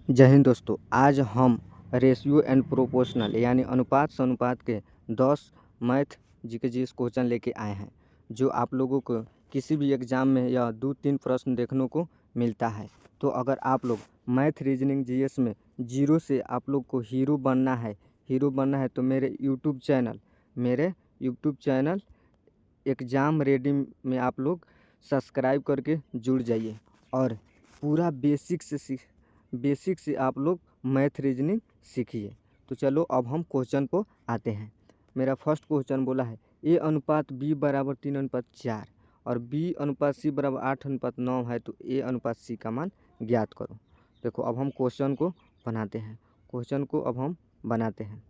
जय हिंद दोस्तों। आज हम रेशियो एंड प्रोपोर्शनल यानी अनुपात से अनुपात के 10 मैथ जीके जीएस क्वेश्चन लेके आए हैं, जो आप लोगों को किसी भी एग्ज़ाम में या 2-3 प्रश्न देखने को मिलता है। तो अगर आप लोग मैथ रीजनिंग जीएस में जीरो से आप लोग को हीरो बनना है तो मेरे यूट्यूब चैनल एग्ज़ाम रेडी में आप लोग सब्सक्राइब करके जुड़ जाइए और पूरा बेसिक से आप लोग मैथ रीजनिंग सीखिए। तो चलो अब हम क्वेश्चन को आते हैं। मेरा फर्स्ट क्वेश्चन बोला है ए अनुपात बी बराबर 3:4 और बी अनुपात सी बराबर 8:9 है, तो ए अनुपात सी का मान ज्ञात करो। देखो अब हम क्वेश्चन को बनाते हैं।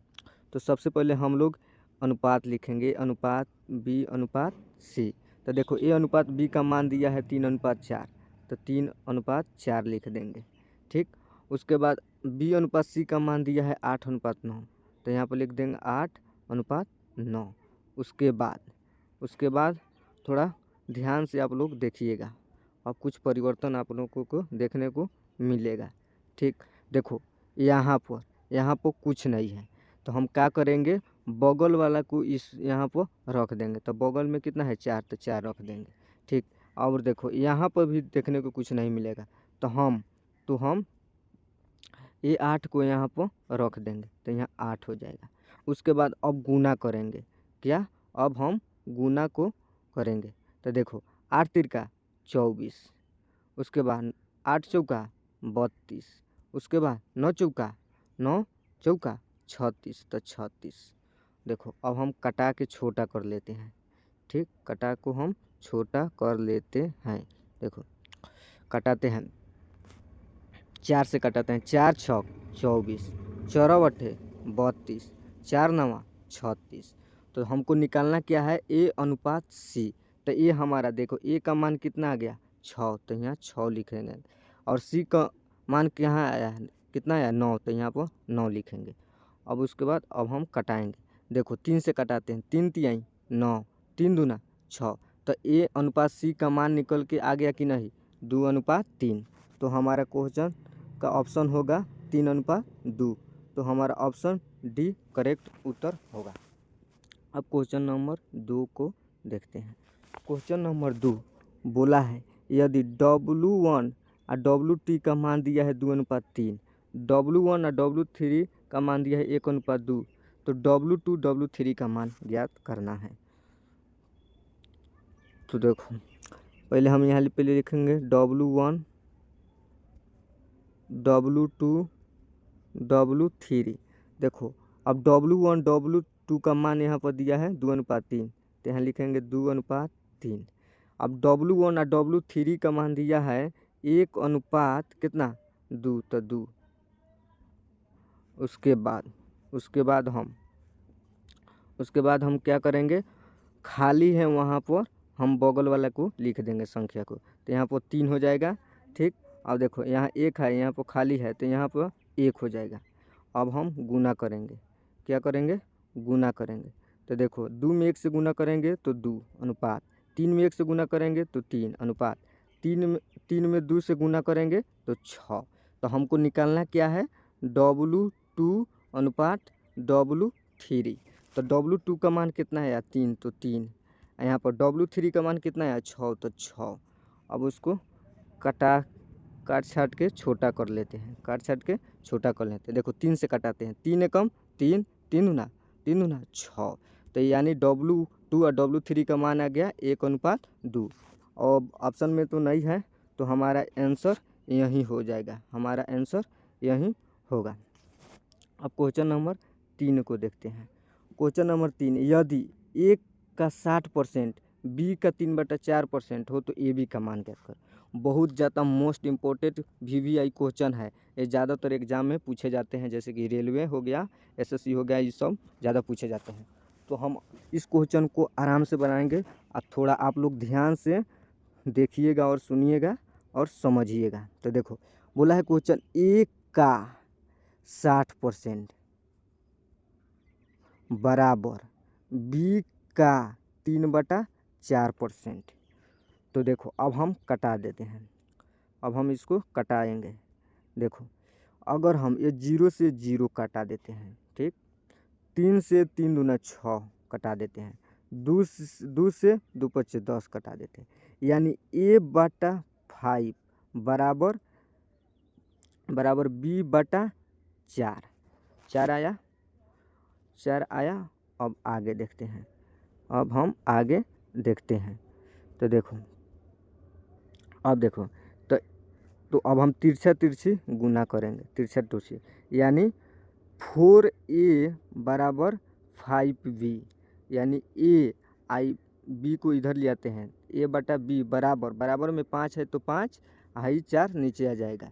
तो सबसे पहले हम लोग अनुपात लिखेंगे, अनुपात बी अनुपात सी। तो देखो ए अनुपात बी का मान दिया है 3:4, तो 3:4 लिख देंगे। ठीक, उसके बाद बी अनुपात सी का मान दिया है 8:9, तो यहाँ पर लिख देंगे 8:9। उसके बाद थोड़ा ध्यान से आप लोग देखिएगा और कुछ परिवर्तन आप लोगों को देखने को मिलेगा। ठीक, देखो यहाँ पर कुछ नहीं है, तो हम क्या करेंगे, बगल वाला को इस यहाँ पर रख देंगे। तो बगल में कितना है 4, तो 4 रख देंगे। ठीक, और देखो यहाँ पर भी देखने को कुछ नहीं मिलेगा, तो हम ये 8 को यहाँ पर रख देंगे, तो यहाँ 8 हो जाएगा। उसके बाद अब गुना करेंगे, क्या अब हम गुना को करेंगे। तो देखो 8 तिरका 24, उसके बाद 8 चौका 32, उसके बाद 9 चौका 36, तो 36। देखो अब हम कटा के छोटा कर लेते हैं। ठीक, कटा को हम छोटा कर लेते हैं। देखो कटाते हैं, 4 से कटाते हैं, 4 छक 24, 4 अट्ठे 32, 4 नवा 36। तो हमको निकालना क्या है, ए अनुपात सी। तो ए हमारा देखो ए का मान कितना आ गया 6, तो यहाँ 6 लिखेंगे। और सी का मान कहाँ आया है, कितना आया 9, तो यहाँ पर 9 लिखेंगे। अब उसके बाद अब हम कटाएंगे। देखो 3 से कटाते हैं, 3 तिहाई 9, 3 दूना 6। तो ए अनुपात सी का मान निकल के आ गया कि नहीं, 2:3। तो हमारा क्वेश्चन का ऑप्शन होगा 3:2। तो हमारा ऑप्शन डी करेक्ट उत्तर होगा। अब क्वेश्चन नंबर 2 को देखते हैं। क्वेश्चन नंबर 2 बोला है यदि W1 और WT का मान दिया है 2:3, W1 और W3 का मान दिया है 1:2, तो W2 W3 का मान ज्ञात करना है। तो देखो पहले हम यहाँ पहले लिखेंगे W1 W2 W3। देखो अब W1 W2 का मान यहाँ पर दिया है 2:3, तो यहाँ लिखेंगे 2:3। अब W1 और W3 का मान दिया है 1 कितना 2, तो 2। उसके बाद हम क्या करेंगे, खाली है वहाँ पर हम बगल वाला को लिख देंगे संख्या को, तो यहाँ पर 3 हो जाएगा। ठीक, अब देखो यहाँ 1 है, यहाँ पर खाली है, तो यहाँ पर 1 हो जाएगा। अब हम गुना करेंगे, क्या करेंगे, गुना करेंगे। तो देखो 2 में 1 से गुना करेंगे तो 2 अनुपात, 3 में 1 से गुना करेंगे तो 3 अनुपात, 3 में 2 से गुना करेंगे तो 6। तो हमको निकालना क्या है, W2 अनुपात W3। तो W2 का मान कितना है, 3, तो 3। यहाँ पर W3 का मान कितना है 6, तो 6। अब उसको काट छाट के छोटा कर लेते हैं, देखो 3 से कटाते हैं, 3 एकम 3, 3 दूना 6। तो यानी W2 और W3 का मान आ गया 1:2। और ऑप्शन में तो नहीं है, तो हमारा आंसर यही हो जाएगा, हमारा आंसर यही होगा। अब क्वेश्चन नंबर 3 को देखते हैं। क्वेश्चन नंबर 3, यदि ए का 60%, बी का 3/4% हो तो ए बी का मान ज्ञात कर। बहुत ज़्यादा मोस्ट इम्पोर्टेंट VVI क्वेश्चन है, ये ज़्यादातर एग्जाम में पूछे जाते हैं, जैसे कि रेलवे हो गया, SSC हो गया, ये सब ज़्यादा पूछे जाते हैं। तो हम इस क्वेश्चन को आराम से बनाएंगे, अब थोड़ा आप लोग ध्यान से देखिएगा और सुनिएगा और समझिएगा। तो देखो बोला है क्वेश्चन, ए का 60% बराबर बी का 3/4%। तो देखो अब हम कटा देते हैं, अब हम इसको कटाएंगे। देखो अगर हम ये 0 से 0 काटा देते हैं, ठीक, 3 से 3 दूना 6 कटा देते हैं, 2 से 2 पच्चे 10 कटा देते हैं, यानी a/5 बराबर b/4। 4 आया, 4 आया। अब आगे देखते हैं, अब हम आगे देखते हैं। तो देखो, अब देखो, तो अब हम तिरछी गुना करेंगे, तिरछी, यानी 4a बराबर 5b, यानी b को इधर ले आते हैं, a/b बराबर में 5 है तो 5 आई 4 नीचे आ जाएगा,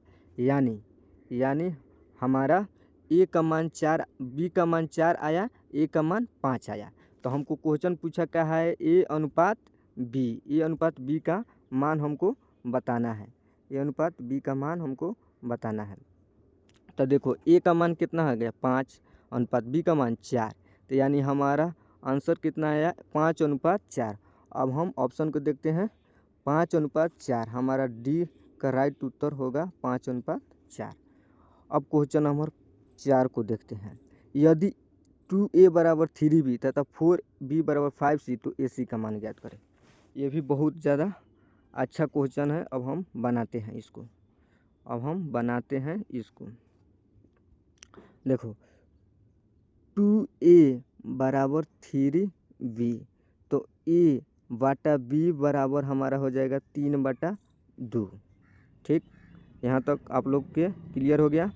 यानी हमारा a का मान 4, b का मान 4 आया, a का मान 5 आया। तो हमको क्वेश्चन पूछा क्या है, a अनुपात b का मान हमको बताना है, a अनुपात b का मान हमको बताना है। तो देखो a का मान कितना आ गया 5 अनुपात b का मान 4, तो यानी हमारा आंसर कितना आया 5:4। अब हम ऑप्शन को देखते हैं, 5:4 हमारा डी का राइट उत्तर होगा 5:4। अब क्वेश्चन नंबर 4 को देखते हैं, यदि 2a बराबर 3b तथा 4b बराबर 5c तो ac का मान ज्ञात करें। ये भी बहुत ज़्यादा अच्छा क्वेश्चन है। अब हम बनाते हैं इसको, देखो 2a बराबर 3b तो a/b बराबर हमारा हो जाएगा 3/2। ठीक, यहाँ तक आप लोग के क्लियर हो गया।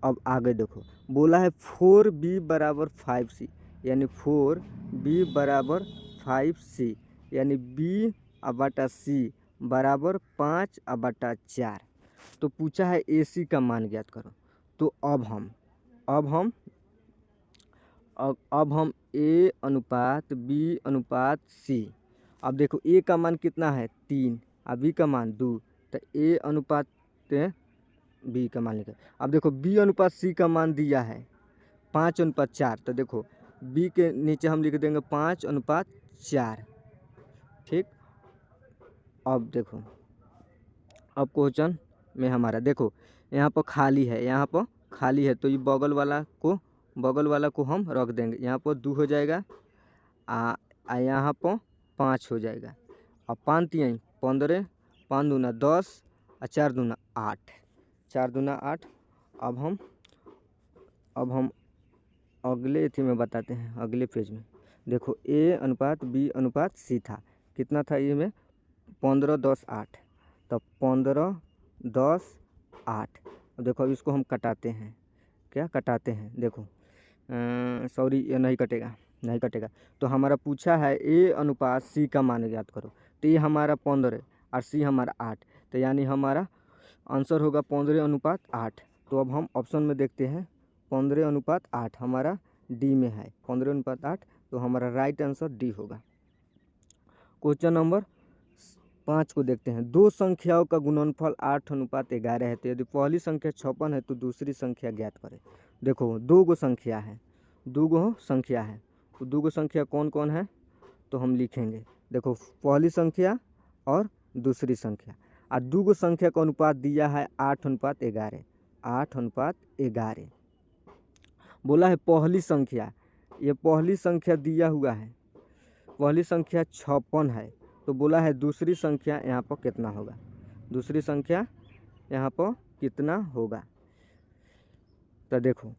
अब आगे देखो, बोला है 4b बराबर 5c, यानी 4b बराबर 5c, यानी b/c बराबर 5/4। तो पूछा है ac का मान ज्ञात करो। तो अब हम a अनुपात b अनुपात c, अब देखो a का मान कितना है 3 और b का मान 2, तो a अनुपात b का मान लिखा। अब देखो b अनुपात c का मान दिया है 5:4, तो देखो b के नीचे हम लिख देंगे 5:4। ठीक, अब देखो, अब क्वेश्चन में हमारा देखो यहाँ पर खाली है, तो ये बगल वाला को हम रख देंगे, यहाँ पर 2 हो जाएगा, यहाँ पर 5 हो जाएगा। अब 5 3 15, 5 दूना 10 और 4 दूना 8, 4 दूना 8। अब हम अगले इथी में बताते हैं, अगले पेज में देखो a अनुपात b अनुपात c था, कितना था ये में 15 10 8, तो 15 10 8। अब देखो अब इसको हम कटाते हैं, देखो सॉरी ये नहीं कटेगा। तो हमारा पूछा है a अनुपात c का मान ज्ञात करो, तो ये हमारा 15 और c हमारा 8, तो यानी हमारा आंसर होगा 15:8। तो अब हम ऑप्शन में देखते हैं, 15:8 हमारा डी में है, 15:8, तो हमारा राइट आंसर डी होगा। क्वेश्चन नंबर 5 को देखते हैं, दो संख्याओं का गुणनफल 8:11 है, तो यदि पहली संख्या 56 है तो दूसरी संख्या ज्ञात करें। देखो दो गो संख्या है, तो दो गो संख्या कौन कौन है, तो हम लिखेंगे, देखो पहली संख्या और दूसरी संख्या, और दो गो संख्या का अनुपात दिया है 8:11, 8:11। बोला है पहली संख्या, ये पहली संख्या दिया हुआ है, पहली संख्या 56 है, तो बोला है दूसरी संख्या यहाँ पर कितना होगा, तो देखो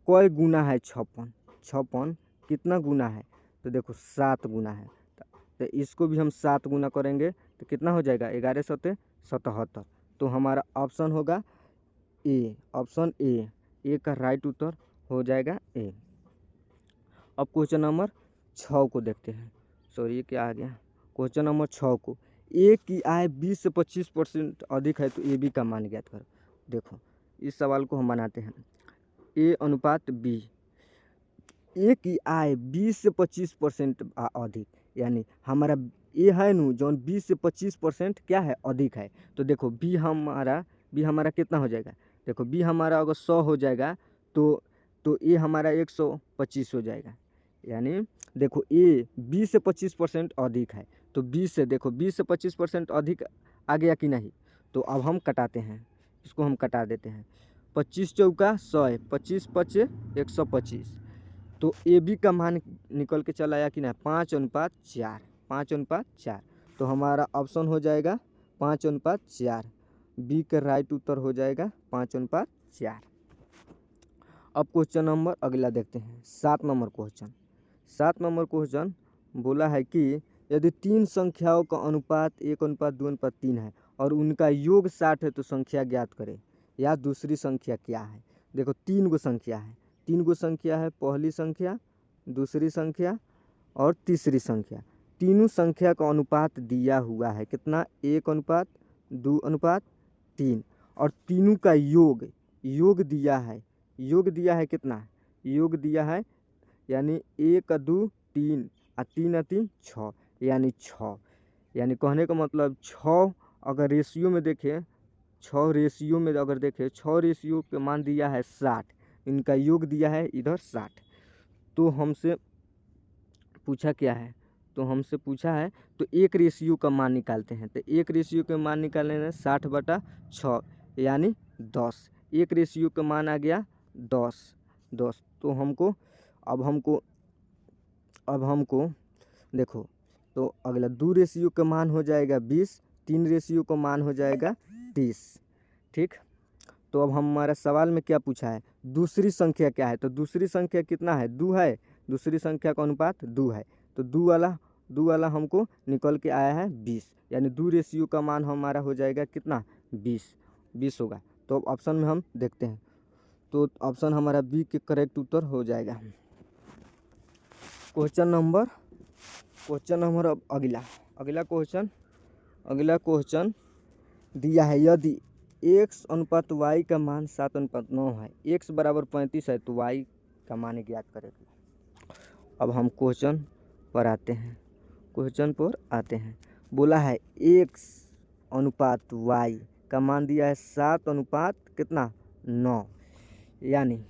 कई गुना है 56 कितना गुना है, तो देखो 7 गुना है, तो इसको भी हम 7 गुना करेंगे तो कितना हो जाएगा 11 7 77। तो हमारा ऑप्शन होगा ए, ऑप्शन ए का राइट उत्तर हो जाएगा ए। अब क्वेश्चन नंबर 6 को देखते हैं, सॉरी ये क्या आ गया, क्वेश्चन नंबर 6 को, ए की आय 20 से 25% अधिक है तो ए बी का मान ज्ञात करो। देखो इस सवाल को हम बनाते हैं, ए अनुपात बी, ए की आय 20 से 25% अधिक, यानी हमारा ए है नु जो 20 से 25% क्या है अधिक है, तो देखो बी हमारा कितना हो जाएगा, देखो बी हमारा अगर 100 हो जाएगा तो ए हमारा 125 हो जाएगा, यानी देखो ए 20 से 25% अधिक है, तो 20 से 25% अधिक आ गया कि नहीं, तो अब हम कटाते हैं इसको हम कटा देते हैं। 25 चौका 100 है, 25 पचे 125। तो ए बी का मान निकल के चला आया कि ना 5:4, 5:4। तो हमारा ऑप्शन हो जाएगा 5:4। बी का राइट उत्तर हो जाएगा 5:4। अब क्वेश्चन नंबर अगला देखते हैं, 7 नंबर क्वेश्चन। 7 नंबर क्वेश्चन बोला है कि यदि 3 संख्याओं का अनुपात 1:2:3 है और उनका योग 60 है तो संख्या ज्ञात करें। या दूसरी संख्या क्या है। देखो 3 गो संख्या है, 3 गो संख्या है, पहली संख्या, दूसरी संख्या और तीसरी संख्या। तीनों संख्या का अनुपात दिया हुआ है कितना, 1:2:3। और तीनों का योग दिया है, योग दिया है कितना, योग दिया है यानी 1:2 3 और 3 6, यानी 6। यानी कहने का मतलब 6 अगर रेशियो में देखें, 6 रेशियो में अगर देखें, 6 रेशियो के मान दिया है 60, इनका योग दिया है इधर 60। तो हमसे पूछा क्या है, तो हमसे पूछा है तो एक रेशियो का मान निकालते हैं। तो एक रेशियो के मान निकालने में 60/6 यानी 10। एक रेशियो का मान आ गया 10। तो हमको अब हमको देखो, तो अगला 2 रेशियो का मान हो जाएगा 20, 3 रेशियो का मान हो जाएगा 30। ठीक, तो अब हमारा सवाल में क्या पूछा है, दूसरी संख्या क्या है। तो दूसरी संख्या कितना है, 2 है, दूसरी संख्या का अनुपात 2 है। तो 2 वाला हमको निकल के आया है 20, यानी 2 रेशियो का मान हमारा हो जाएगा कितना, 20 होगा। तो अब ऑप्शन में हम देखते हैं, तो ऑप्शन हमारा बी के करेक्ट उत्तर हो जाएगा। क्वेश्चन नंबर अब अगला क्वेश्चन दिया है, यदि x/y का मान 7:9 है, x बराबर 35 है तो y का मान ज्ञात करेगी। अब हम क्वेश्चन पर आते हैं। बोला है x/y का मान दिया है 7:9, यानी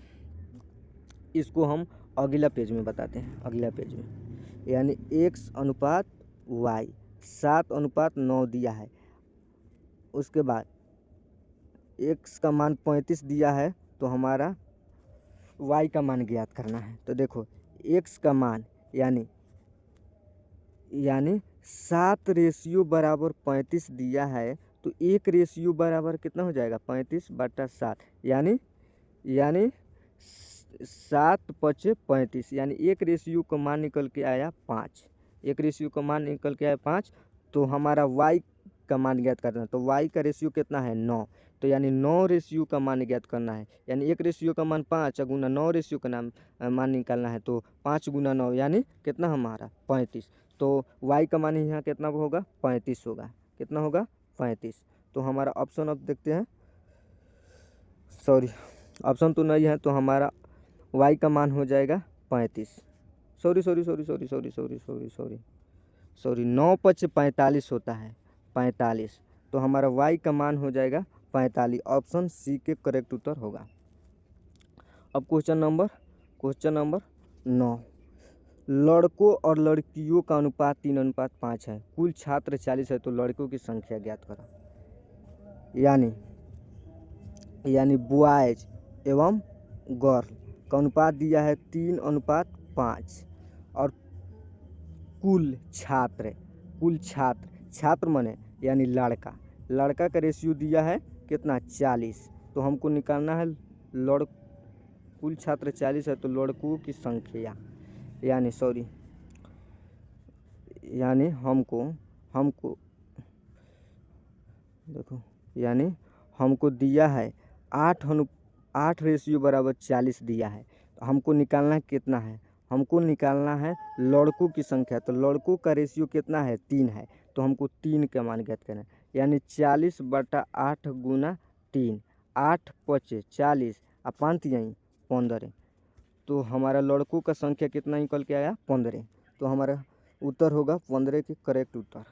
इसको हम अगला पेज में बताते हैं, अगला पेज में। यानी x/y 7:9 दिया है, उसके बाद x का मान 35 दिया है, तो हमारा y का मान ज्ञात करना है। तो देखो x का मान यानी 7 रेशियो बराबर 35 दिया है, तो 1 रेशियो बराबर कितना हो जाएगा, 35/7, यानी 7 पचे 35, यानी 1 रेशियो का मान निकल के आया 5। 1 रेशियो का मान निकल के आया 5। तो हमारा y का मान ज्ञात करना है, तो y का रेशियो कितना है, 9। तो यानी 9 रेशियो का मान ज्ञात करना है, यानी 1 रेशियो का मान 5 गुना 9 रेशियो का मान निकालना है। तो 5 गुना 9 यानी कितना हमारा 35। तो y का मान यहाँ कितना होगा, 35 होगा। कितना होगा, 35। तो हमारा ऑप्शन अब देखते हैं, सॉरी ऑप्शन तो नहीं है, तो हमारा y का मान हो जाएगा 35। सॉरी 9 पचे 45 होता है, 45। तो हमारा y का मान हो जाएगा 45। ऑप्शन सी के करेक्ट उत्तर होगा। अब क्वेश्चन नंबर 9, लड़कों और लड़कियों का अनुपात 3:5 है, कुल छात्र 40 है, तो लड़कों की संख्या ज्ञात करो। यानी बॉयज एवं गर्ल का अनुपात दिया है 3:5, और कुल छात्र मने यानी लड़का का रेशियो दिया है कितना, 40। तो हमको निकालना है कुल छात्र 40 है, तो लड़कों की संख्या यानी हमको दिया है 8 रेशियो बराबर 40 दिया है। तो हमको निकालना कितना है, हमको निकालना है लड़कों की संख्या। तो लड़कों का रेशियो कितना है, 3 है। तो हमको 3 का मान ज्ञात करना है, यानी 40/8 गुना 3, 8 पचे 40 और 5 यहीं 15। तो हमारा लड़कों का संख्या कितना निकल के आया, 15। तो हमारा उत्तर होगा 15 के करेक्ट उत्तर।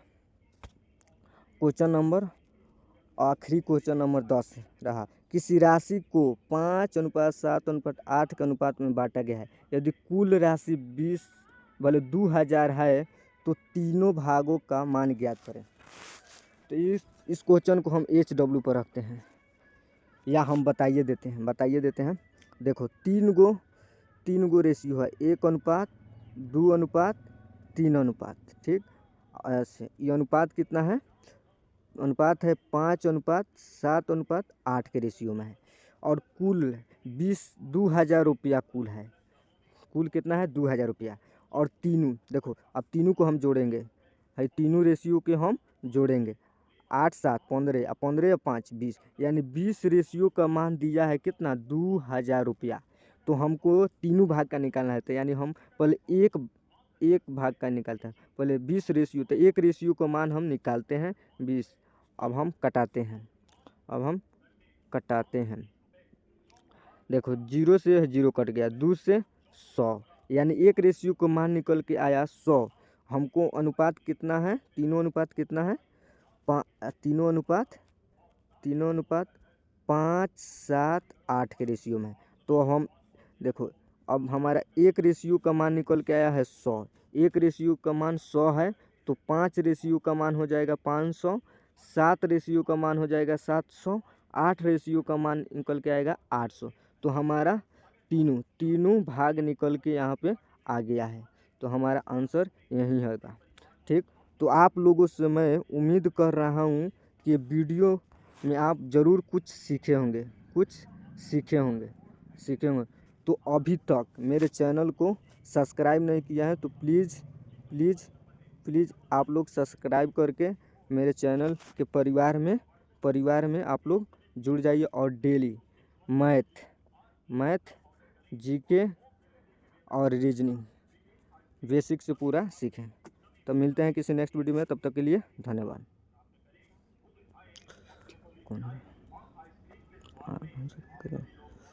आखिरी क्वेश्चन नंबर 10 रहा, किसी राशि को 5:7:8 के अनुपात में बांटा गया है। यदि कुल राशि 2000 है तो तीनों भागों का मान ज्ञात करें। तो इस क्वेश्चन को हम HW पर रखते हैं। या हम बताइए देते हैं। देखो तीन गो रेशियो है, 1:2, 3:, ठीक। ऐसे ये अनुपात कितना है, अनुपात है 5:7:8 के रेशियो में है। और कुल 2,000 रुपया कुल है। कुल कितना है, 2,000 रुपया। और तीनों देखो, अब तीनों को हम जोड़ेंगे, है तीनों रेशियो के हम जोड़ेंगे, 8, 7, 15, 15 और 5, 20, यानी 20 रेशियो का मान दिया है कितना, 2,000 रुपया। तो हमको तीनों भाग का निकालना है, तो यानी हम पहले एक भाग का निकालते हैं, पहले 20 रेशियो, तो एक रेशियो का मान हम निकालते हैं 20। अब हम कटाते हैं, देखो 0 से 0 कट गया, 2 से 100, यानी एक रेशियो को मान निकल के आया 100। हमको अनुपात कितना है, तीनों अनुपात कितना है, तीनों अनुपात 5, 7, 8 के रेशियो में। तो हम देखो, अब हमारा एक रेशियो का मान निकल के आया है 100, एक रेशियो का मान 100 है, तो 5 रेशियो का मान हो जाएगा 500, 7 रेशियो का मान हो जाएगा 700, 8 रेशियो का मान निकल के आएगा 800। तो हमारा तीनों भाग निकल के यहाँ पे आ गया है, तो हमारा आंसर यही होगा, ठीक। तो आप लोगों से मैं उम्मीद कर रहा हूँ कि वीडियो में आप ज़रूर कुछ सीखे होंगे। तो अभी तक मेरे चैनल को सब्सक्राइब नहीं किया है तो प्लीज़ आप लोग सब्सक्राइब करके मेरे चैनल के परिवार में आप लोग जुड़ जाइए, और डेली मैथ, जीके और रीजनिंग बेसिक से पूरा सीखें। तो मिलते हैं किसी नेक्स्ट वीडियो में, तब तक के लिए धन्यवाद।